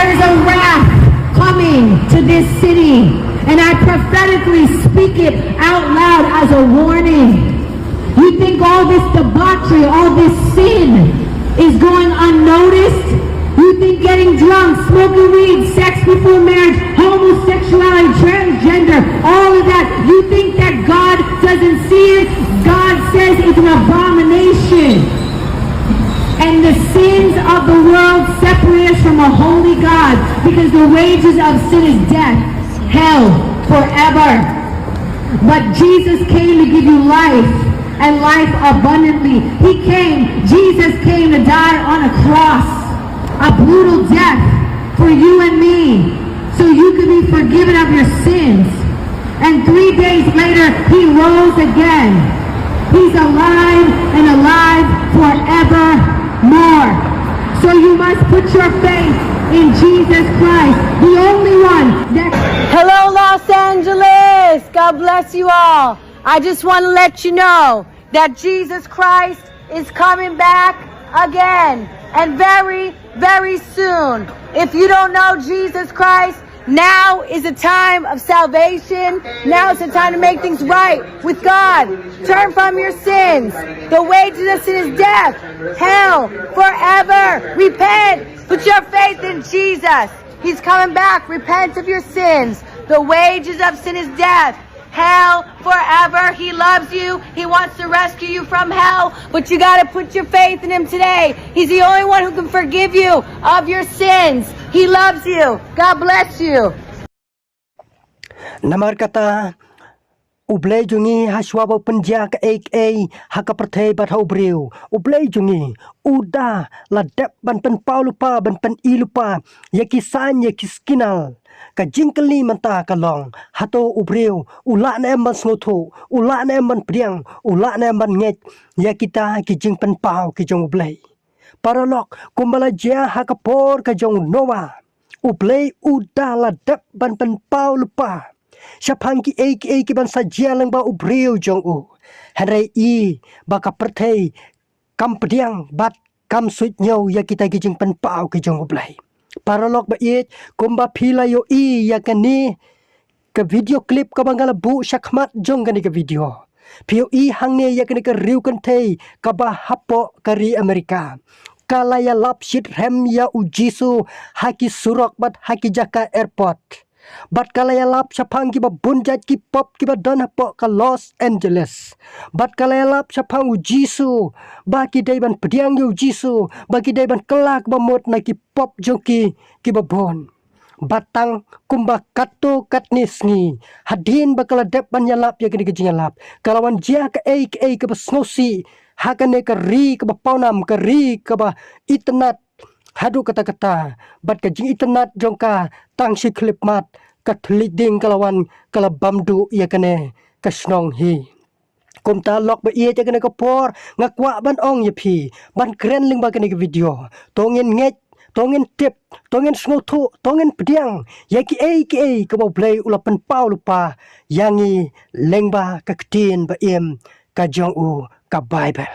there is a wrath coming to this city, and I prophetically speak it out loud as a warning. You think all this debauchery, all this sin is going unnoticed? You think getting drunk, smoking weed, sex before marriage, homosexuality, transgender, all of that, you think that God doesn't see it? God says it's an abomination. And the sins of the world separate us from a holy God, because the wages of sin is death, hell, forever. But Jesus came to give you life, and life abundantly. Jesus came to die on a cross, a brutal death for you and me, so you could be forgiven of your sins. And 3 days later, he rose again. He's alive and alive forevermore. So you must put your faith in Jesus Christ, the only one that... Hello, Los Angeles. God bless you all. I just want to let you know that Jesus Christ is coming back again, and very, very soon. If you don't know Jesus Christ, now is a time of salvation. Now is the time to make things right with God. Turn from your sins. The wages of sin is death, hell, forever. Repent. Put your faith in Jesus. He's coming back. Repent of your sins. The wages of sin is death, hell, forever. He loves you. He wants to rescue you from hell, but you got to put your faith in him today. He's the only one who can forgive you of your sins. He loves you. God bless you. Namar kata Blei jungi hashwa penja ke haka pyrthei batau briew. Blei jungi uda la dep ban pynpaw lypa ban lypa yaki san yaki skinal ka jingkeli manta kalong hato briew ula na man sngotu ula na man priang ula na man nget yakita ki jing pynpaw ki jong Blei paralok kumbala jia haka por ka jong noa Blei uda la dep ban pynpaw lypa Shapang kiei ki ban saja lang ba briew jong Henry baka pyrthei kam pediang bat kam sngew ya kita gijing pynpaw ki jong Blei paralok ba it kumba phila yo ya kani ke video clip ka bangala bu shakmat jong kani ke video pio hangne ya kani ke riu kan thei ka ba hapo kari Amerika kalaya lap shit rem ya ujisu haki surok bat haki jaka airport Bat kalaya lap sapang kiba bunjat ki pop kiba dana po ka Los Angeles. Bat kalaya lap sapang ujisu baki daiban pediang yu jisu baki daiban kelak bamot na ki pop joki kiba bon. Batang kumba kato katnis ni hadin bakala dep banyalap ya kini kejingalap. Kalawan jia ke kiba snosi hakane ka ri kiba paunam ka ri kiba internet hadu kata-kata bat ka jing internet jongka tang si klip mat ka tliding kalawan kalabamdu ya kane ka snong hi kumta lok ba iya kane ka por ngakwa ban ong ya phi ban kren ling ba kane ka video tongin nget tongin tip tongin sngotu tongin pediang ya kiei ka ba Blei ula pynpaw lypa yangi lengba ka ktin ba im ka jong ka Bible